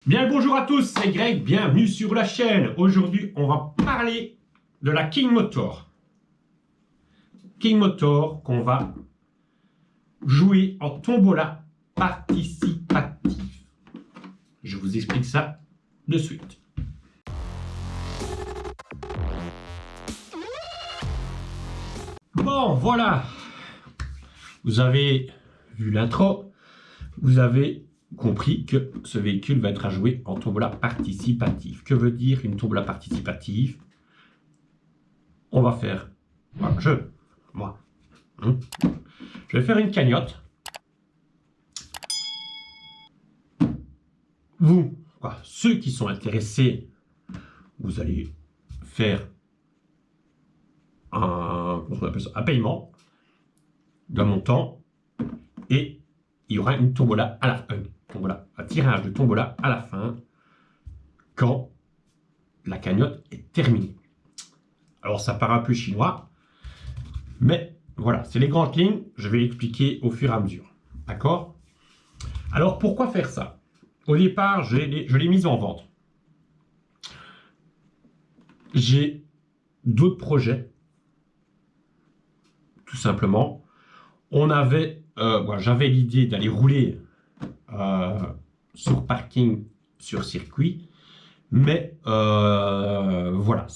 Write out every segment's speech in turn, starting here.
Bien le bonjour à tous, c'est Greg, bienvenue sur la chaîne. Aujourd'hui, on va parler de la King Motor. King Motor qu'on va jouer en tombola participative. Je vous explique ça de suite. Bon, voilà. Vous avez vu l'intro. Vous avez compris que ce véhicule va être à jouer en tombola participative. Que veut dire une tombola participative? On va faire, je vais faire une cagnotte. Vous, ceux qui sont intéressés, vous allez faire un paiement d'un montant et il y aura une tombola à la fin. Un tirage de tombola à la fin quand la cagnotte est terminée. Alors ça paraît un peu chinois, mais voilà, c'est les grandes lignes, je vais l'expliquer au fur et à mesure. D'accord? Alors pourquoi faire ça? Au départ, je l'ai mise en vente. J'ai d'autres projets, tout simplement. J'avais l'idée d'aller rouler sur parking, sur circuit, mais voilà,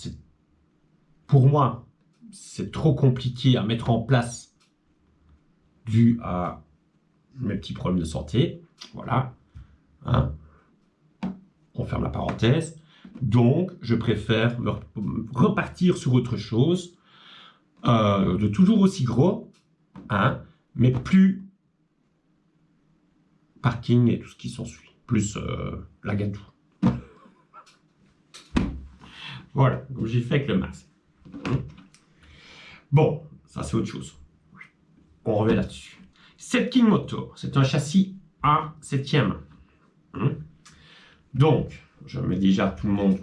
pour moi, c'est trop compliqué à mettre en place dû à mes petits problèmes de santé. Voilà, hein. On ferme la parenthèse. Donc, je préfère repartir sur autre chose, de toujours aussi gros, hein, mais plus parking et tout ce qui s'ensuit, plus la gadoue. Voilà, comme j'ai fait avec le masque. Bon, ça c'est autre chose. On revient là-dessus. Cette King Motor, c'est un châssis à 7e. Donc, je mets déjà tout le monde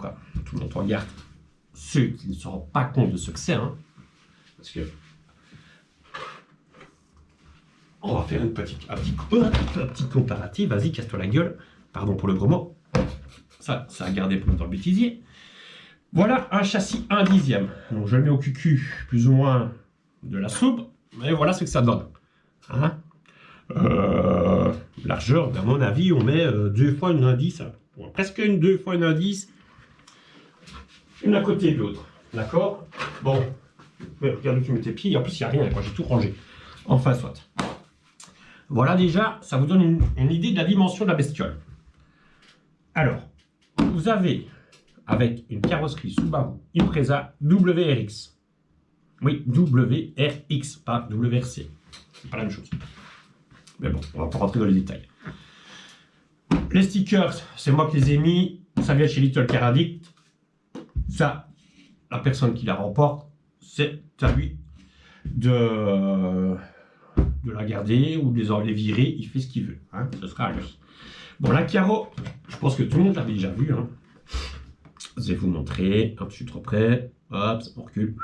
regarde. Ceux qui ne se rendent pas compte de ce que c'est, hein, parce que on va faire un petit comparatif. Vas-y, casse-toi la gueule. Pardon pour le gros mot. Ça a gardé pour dans le bêtisier. Voilà un châssis 1/10. Donc je le mets au cucu plus ou moins de la soupe. Mais voilà ce que ça donne. Hein, largeur, à mon avis, on met 2 fois une indice. Presque 2 fois une indice. Une à côté de l'autre. D'accord? Bon. Mais regarde où tu mets tes pieds. En plus, il n'y a rien. J'ai tout rangé. Enfin, soit. Voilà déjà, ça vous donne une idée de la dimension de la bestiole. Alors, vous avez, avec une carrosserie Subaru Impreza WRX. Oui, WRX, pas WRC. C'est pas la même chose. Mais bon, on va pas rentrer dans les détails. Les stickers, c'est moi qui les ai mis. Ça vient chez Little Car Addict. Ça, la personne qui la remporte, c'est à lui de la garder ou de les virer. Il fait ce qu'il veut. Hein, ce sera à lui. Bon, la carreau, je pense que tout le monde l'avait déjà vu. Hein. Je vais vous montrer. Hop, je suis trop près. Hop, on recule.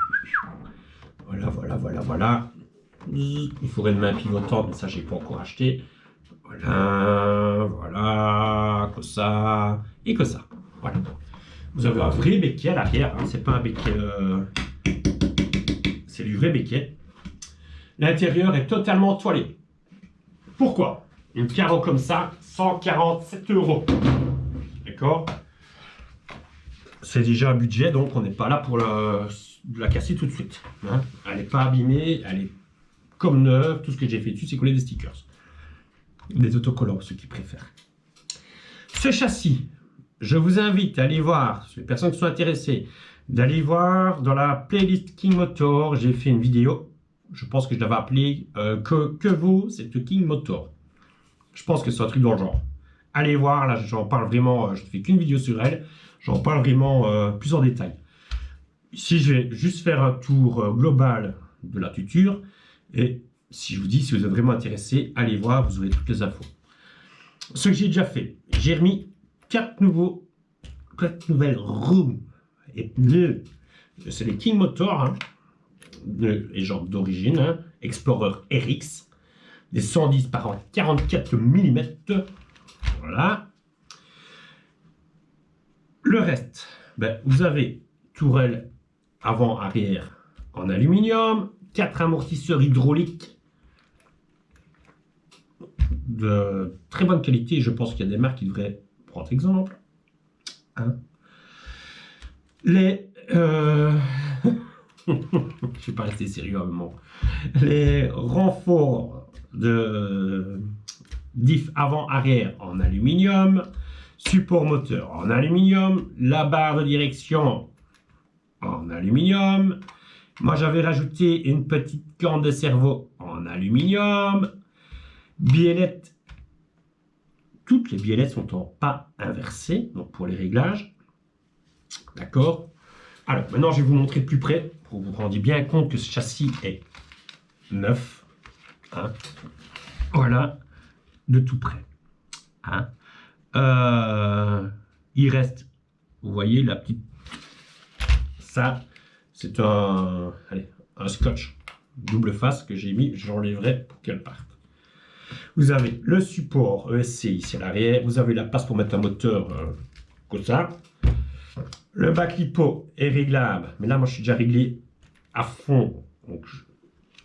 Voilà. Il faudrait une main pivotante, mais ça, j'ai pas encore acheté. Voilà, que ça, et que ça. Voilà. Vous avez un vrai béquet à l'arrière, hein. C'est pas un béquet, c'est du vrai béquet. L'intérieur est totalement toilé. Pourquoi? Une carreau comme ça, 147 €. D'accord? C'est déjà un budget, donc on n'est pas là pour la casser tout de suite. Hein, elle n'est pas abîmée, elle est comme neuve. Tout ce que j'ai fait dessus, c'est coller des stickers. Des autocollants, ceux qui préfèrent. Ce châssis, je vous invite à aller voir, les personnes qui sont intéressées, d'aller voir dans la playlist King Motor. J'ai fait une vidéo, je pense que je l'avais appelée que vaut cette King Motor. Je pense que c'est un truc dans le genre. Allez voir, là j'en parle vraiment, je ne fais qu'une vidéo sur elle, j'en parle vraiment plus en détail. Ici, je vais juste faire un tour global de la tuture. Et si je vous dis, si vous êtes vraiment intéressé, allez voir, vous aurez toutes les infos. Ce que j'ai déjà fait, j'ai remis 4 nouvelles roues et pneus. C'est les King Motor, hein, les jambes d'origine, hein, Explorer RX, des 110 par 44 mm. Voilà. Le reste, ben, vous avez tourelle avant-arrière en aluminium, 4 amortisseurs hydrauliques de très bonne qualité. Je pense qu'il y a des marques qui devraient prendre exemple. Hein. Les... je ne suis pas resté sérieux à un moment. Les renforts de diff avant-arrière en aluminium, support moteur en aluminium, la barre de direction en aluminium. Moi, j'avais rajouté une petite corne de cerveau en aluminium. Biellettes. Toutes les biellettes sont en pas inversé, donc pour les réglages. D'accord. Alors, maintenant, je vais vous montrer de plus près pour que vous vous rendiez bien compte que ce châssis est neuf. Hein. Voilà, de tout près. Hein. Il reste, vous voyez, la petite... Ça, c'est un scotch double face que j'ai mis, j'enlèverai pour qu'elle parte. Vous avez le support ESC ici à l'arrière, vous avez la place pour mettre un moteur comme ça. Le bac lipo est réglable, mais là moi je suis déjà réglé à fond, donc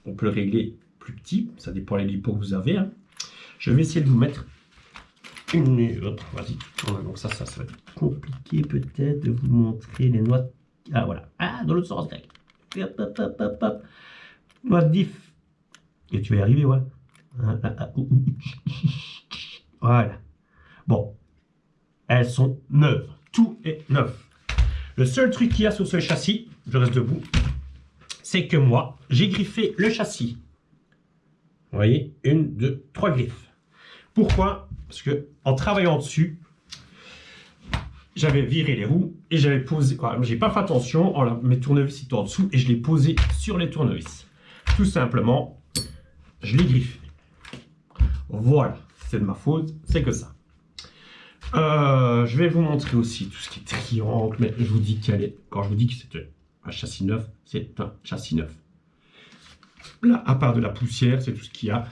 on peut le régler plus petit, ça dépend des lipos que vous avez. Hein. Je vais essayer de vous mettre une et autre, vas-y. Voilà, donc ça va être compliqué peut-être de vous montrer les noix. Ah voilà, ah dans l'autre sens, grec. Hop, hop, hop, hop, hop. Noix de diff. Et tu vas y arriver, ouais. Voilà. Bon, elles sont neuves, tout est neuf. Le seul truc qu'il y a sur ce châssis, je reste debout, c'est que moi, j'ai griffé le châssis. Vous voyez, 1, 2, 3 griffes. Pourquoi? Parce que en travaillant dessus, j'avais viré les roues et j'avais posé. J'ai pas fait attention, mes tournevis étaient en dessous et je l'ai posé sur les tournevis. Tout simplement, je l'ai griffé. Voilà, c'est de ma faute, c'est que ça. Je vais vous montrer aussi tout ce qui est triangle, mais je vous dis quand je vous dis que c'est un châssis neuf, c'est un châssis neuf. Là, à part de la poussière, c'est tout ce qu'il y a.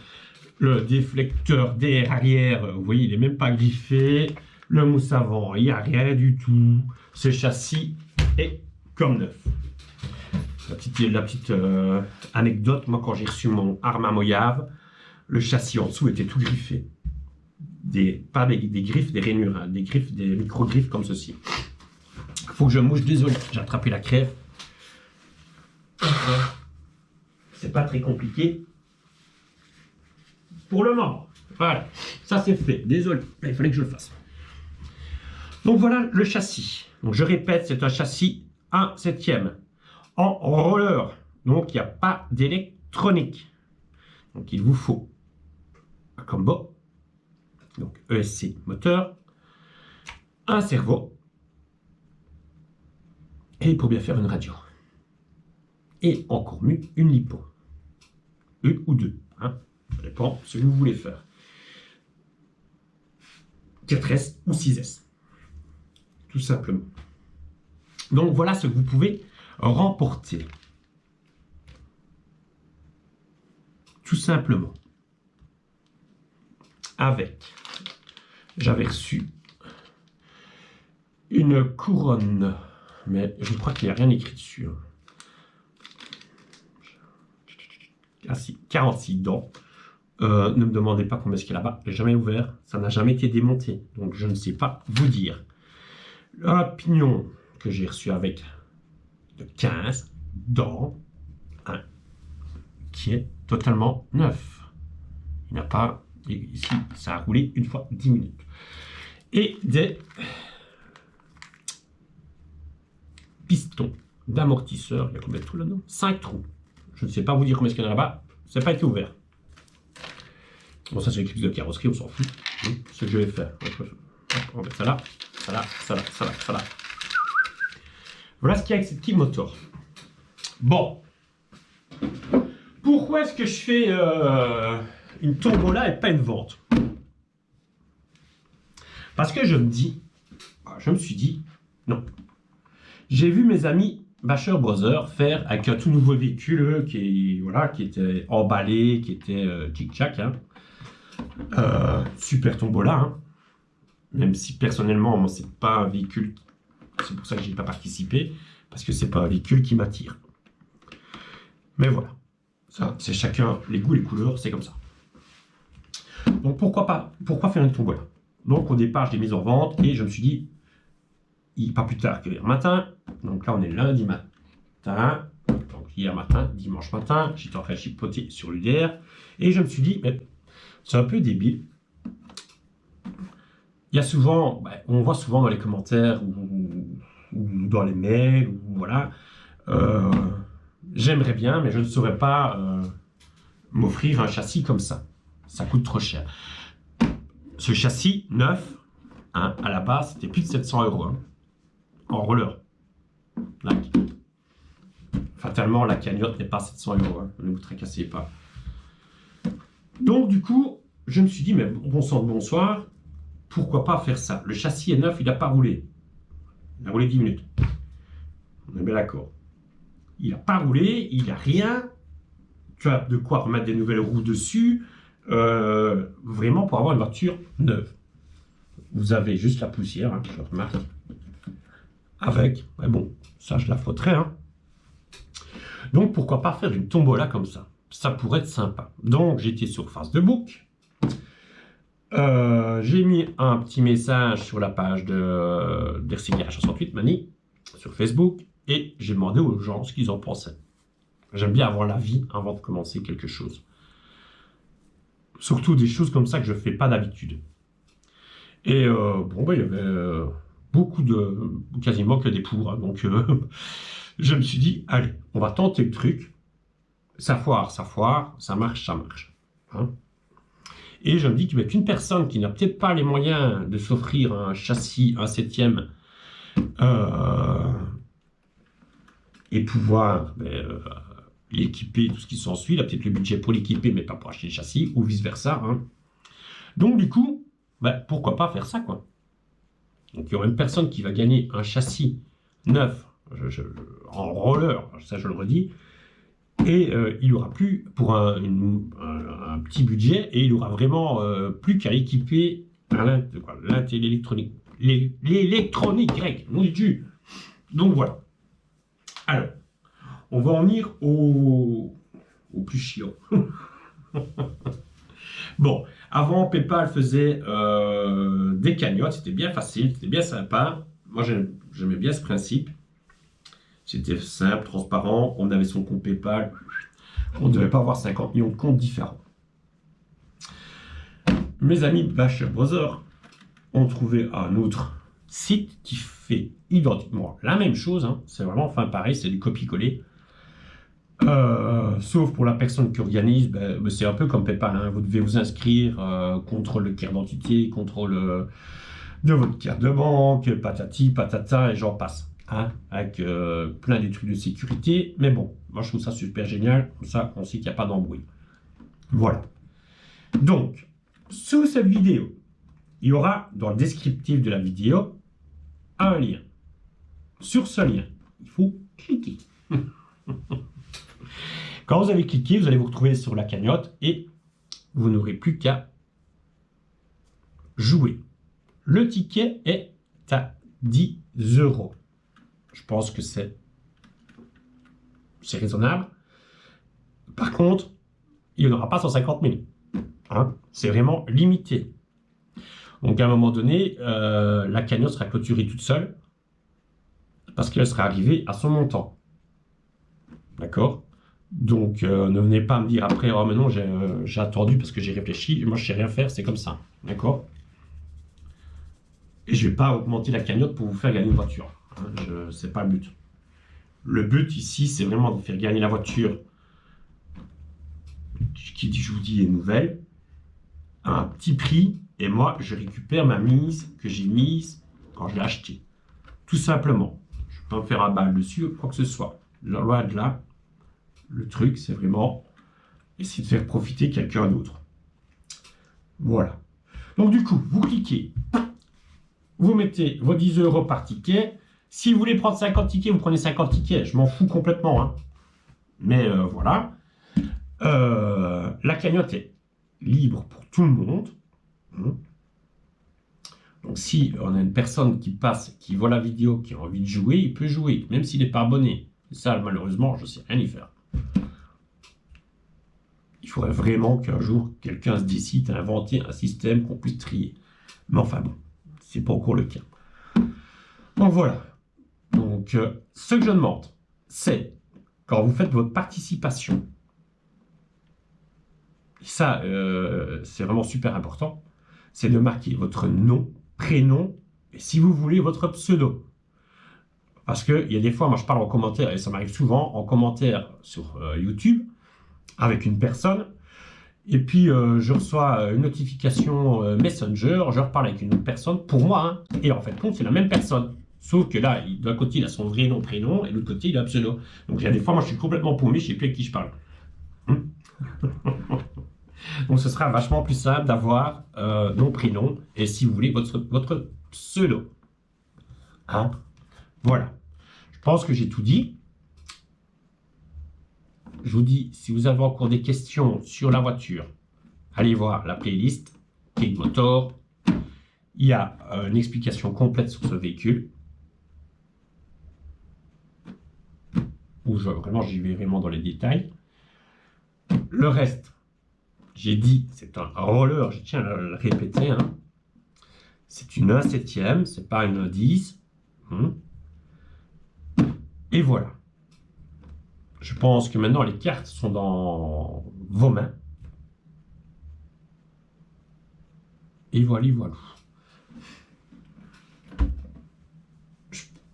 Le déflecteur d'air arrière, vous voyez, il n'est même pas griffé. Le mousse avant, il n'y a rien du tout. Ce châssis est comme neuf. La petite anecdote, moi quand j'ai reçu mon Arma Mojave, le châssis en dessous était tout griffé. Pas des griffes, des rainures, hein, des griffes, des micro-griffes comme ceci. Il faut que je mouche, désolé, j'ai attrapé la crève. C'est pas très compliqué. Pour le moment. Voilà, ça c'est fait, désolé, il fallait que je le fasse. Donc voilà le châssis. Donc je répète, c'est un châssis 1/7 en roller. Donc il n'y a pas d'électronique. Donc il vous faut un combo. Donc ESC moteur, un cerveau, et pour bien faire une radio. Et encore mieux, une lipo. Une ou deux. Hein. Ça dépend ce que vous voulez faire. 4S ou 6S. Tout simplement. Donc voilà ce que vous pouvez remporter. Tout simplement. Avec, j'avais reçu une couronne, mais je crois qu'il n'y a rien écrit dessus. Ah si, 46 dents. Ne me demandez pas combien est-ce qu'il y a là-bas. Je l'ai jamais ouvert. Ça n'a jamais été démonté. Donc je ne sais pas vous dire. Un pignon que j'ai reçu avec de 15 dents. Hein, qui est totalement neuf. Il n'a pas... Ici, ça a roulé une fois 10 minutes. Et des pistons d'amortisseur. Il y a combien de trous là-dedans? 5 trous. Je ne sais pas vous dire combien il y en a là-bas. Ça n'a pas été ouvert. Bon, ça, c'est les clips de carrosserie, on s'en fout. Ce que je vais faire. On va mettre ça là, ça là, ça là, ça là, ça là. Voilà ce qu'il y a avec cette petite moteur. Bon. Pourquoi est-ce que je fais une tombola et pas une vente? Parce que je me suis dit, non. J'ai vu mes amis Basher Brothers faire avec un tout nouveau véhicule qui était emballé, qui était tic-tac. Hein. Super tombola. Hein. Même si personnellement, moi, c'est pas un véhicule C'est pour ça que je n'ai pas participé, parce que c'est pas un véhicule qui m'attire. Mais voilà, ça, c'est chacun les goûts, les couleurs, c'est comme ça. Donc pourquoi faire une tombola? Donc au départ, je l'ai mise en vente et je me suis dit, pas plus tard que hier matin, donc là on est lundi matin, donc hier matin, dimanche matin, j'étais en train de chipoter sur l'UDR et je me suis dit, mais c'est un peu débile. Il y a souvent, on voit souvent dans les commentaires ou dans les mails, ou voilà, j'aimerais bien, mais je ne saurais pas m'offrir un châssis comme ça. Ça coûte trop cher. Ce châssis neuf, hein, à la base, c'était plus de 700 €. Hein, en roller. Fatalement, la cagnotte n'est pas 700 €. Hein, ne vous tracassez pas. Donc, du coup, je me suis dit, mais bon sang de bonsoir, pourquoi pas faire ça? Le châssis est neuf, il n'a pas roulé. Il a roulé 10 minutes. On est bien d'accord. Il n'a pas roulé, il n'a rien. Tu as de quoi remettre des nouvelles roues dessus. Vraiment pour avoir une voiture neuve. Vous avez juste la poussière, hein, je remarque. Avec, mais bon, ça je la frotterai. Hein. Donc pourquoi pas faire une tombola comme ça? Ça pourrait être sympa. Donc j'étais sur Facebook. J'ai mis un petit message sur la page de d'RCGH 68 Mani sur Facebook et j'ai demandé aux gens ce qu'ils en pensaient. J'aime bien avoir l'avis avant de commencer quelque chose. Surtout des choses comme ça que je ne fais pas d'habitude. Et il y avait beaucoup quasiment que des pour. Hein, donc je me suis dit, allez, on va tenter le truc. Ça foire, ça marche, ça marche. Hein. Et je me dis qu'une personne qui n'a peut-être pas les moyens de s'offrir un châssis, un 7e, et pouvoir l'équiper, tout ce qui s'ensuit, il a peut-être le budget pour l'équiper, mais pas pour acheter le châssis, ou vice-versa. Hein. Donc du coup, pourquoi pas faire ça, quoi. Donc il y aura une personne qui va gagner un châssis neuf, en roller, ça je le redis, et il n'aura plus, pour un petit budget, et il aura vraiment plus qu'à équiper l'électronique. L'électronique grecque, oui, tu. Donc voilà. Alors, on va en venir au plus chiant. Bon, avant, PayPal faisait des cagnottes, c'était bien facile, c'était bien sympa. Moi, j'aimais bien ce principe. C'était simple, transparent, on avait son compte PayPal, on ne devait pas avoir 50 millions de comptes différents. Mes amis Bachelor Brothers ont trouvé un autre site qui fait identiquement la même chose, hein. C'est vraiment pareil, c'est du copier-coller. Sauf pour la personne qui organise, c'est un peu comme PayPal, hein. Vous devez vous inscrire, contrôle de carte d'identité, contrôle de votre carte de banque, patati, patata, et j'en passe. Hein, avec plein de trucs de sécurité, mais bon, moi je trouve ça super génial, comme ça on sait qu'il n'y a pas d'embrouille. Voilà. Donc, sous cette vidéo, il y aura dans le descriptif de la vidéo un lien. Sur ce lien, il faut cliquer. Quand vous avez cliqué, vous allez vous retrouver sur la cagnotte et vous n'aurez plus qu'à jouer. Le ticket est à 10 €. Je pense que c'est raisonnable. Par contre, il n'y en aura pas 150 000. Hein, c'est vraiment limité. Donc à un moment donné, la cagnotte sera clôturée toute seule parce qu'elle sera arrivée à son montant. D'accord? Donc ne venez pas me dire après, oh mais non, j'ai attendu parce que j'ai réfléchi, moi je sais rien faire, c'est comme ça. D'accord? Et je ne vais pas augmenter la cagnotte pour vous faire gagner une voiture. Hein, c'est pas le but. Le but ici, c'est vraiment de faire gagner la voiture qui, je vous dis, est nouvelle, à un petit prix, et moi, je récupère ma mise que j'ai mise quand je l'ai achetée. Tout simplement. Je ne vais pas me faire un balle dessus, quoi que ce soit. Loin de là, le truc, c'est vraiment essayer de faire profiter quelqu'un d'autre. Voilà. Donc du coup, vous cliquez, vous mettez vos 10 € par ticket. Si vous voulez prendre 50 tickets, vous prenez 50 tickets. Je m'en fous complètement. Hein. Mais voilà. La cagnotte est libre pour tout le monde. Donc si on a une personne qui passe, qui voit la vidéo, qui a envie de jouer, il peut jouer, même s'il n'est pas abonné. Et ça, malheureusement, je ne sais rien y faire. Il faudrait vraiment qu'un jour, quelqu'un se décide à inventer un système qu'on puisse trier. Mais enfin bon, c'est pas encore le cas. Donc voilà. Donc, ce que je demande, c'est, quand vous faites votre participation, ça, c'est vraiment super important, c'est de marquer votre nom, prénom, et si vous voulez, votre pseudo. Parce qu'il y a des fois, moi je parle en commentaire, et ça m'arrive souvent, en commentaire sur YouTube, avec une personne, et puis je reçois une notification Messenger, je reparle avec une autre personne, pour moi, hein, et en fait, compte, c'est la même personne. Sauf que là, d'un côté, il a son vrai nom, prénom, et de l'autre côté, il a un pseudo. Donc il y a des fois, moi je suis complètement paumé, je ne sais plus avec qui je parle. Donc ce sera vachement plus simple d'avoir nom, prénom, et si vous voulez, votre pseudo. Hein? Voilà. Je pense que j'ai tout dit. Je vous dis, si vous avez encore des questions sur la voiture, allez voir la playlist Kate Motor. Il y a une explication complète sur ce véhicule. Où vraiment, j'y vais vraiment dans les détails. Le reste, j'ai dit, c'est un roller, je tiens à le répéter. Hein. C'est une 1/7e, c'est pas une 10. Et voilà. Je pense que maintenant les cartes sont dans vos mains. Et voilà, voilà.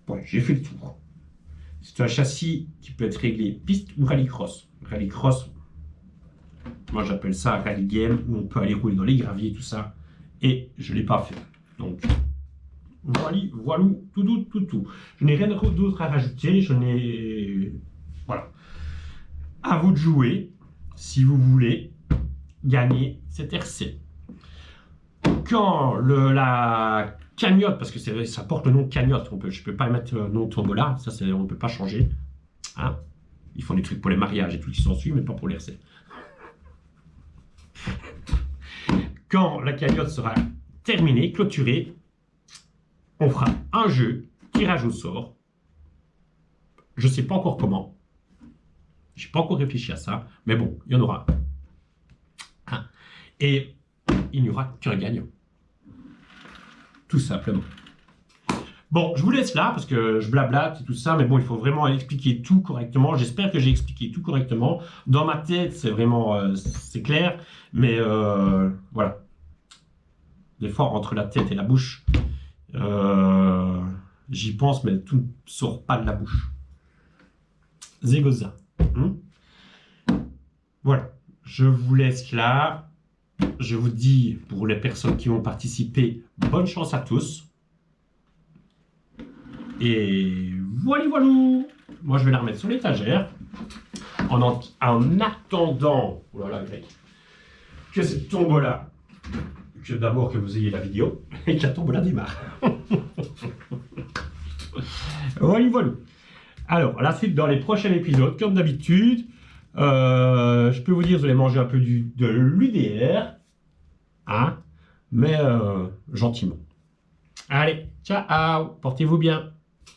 Ouais, j'ai fait le tour. C'est un châssis qui peut être réglé piste ou rallycross. Rallycross, moi j'appelle ça rally game, où on peut aller rouler dans les graviers, tout ça. Et je ne l'ai pas fait. Donc, voilà, voilà, tout. Je n'ai rien d'autre à rajouter. Je n'ai... Voilà. À vous de jouer, si vous voulez gagner cette RC. Quand la cagnotte, parce que ça porte le nom cagnotte, je ne peux pas mettre le nom tombola, ça on ne peut pas changer. Hein, ils font des trucs pour les mariages et tout qui s'en suit, mais pas pour les RC. Quand la cagnotte sera terminée, clôturée, on fera un jeu, tirage au sort. Je ne sais pas encore comment. Je n'ai pas encore réfléchi à ça, mais bon, il y en aura. Hein. Et il n'y aura qu'un gagnant. Tout simplement. Bon, je vous laisse là, parce que je blablate et tout ça, mais bon, il faut vraiment expliquer tout correctement. J'espère que j'ai expliqué tout correctement. Dans ma tête, c'est vraiment, c'est clair, mais voilà. Des fois, entre la tête et la bouche, j'y pense, mais tout ne sort pas de la bouche. Zégoza. Voilà, je vous laisse là. Je vous dis, pour les personnes qui vont participer, bonne chance à tous. Et voilà. Moi, je vais la remettre sur l'étagère. En attendant, oh là là, Greg, que cette tombola, que d'abord que vous ayez la vidéo, et que la tombola démarre. Voilà. Alors, la suite dans les prochains épisodes, comme d'habitude. Je peux vous dire, vous allez manger un peu de l'UDR, hein, mais gentiment. Allez, ciao, portez-vous bien.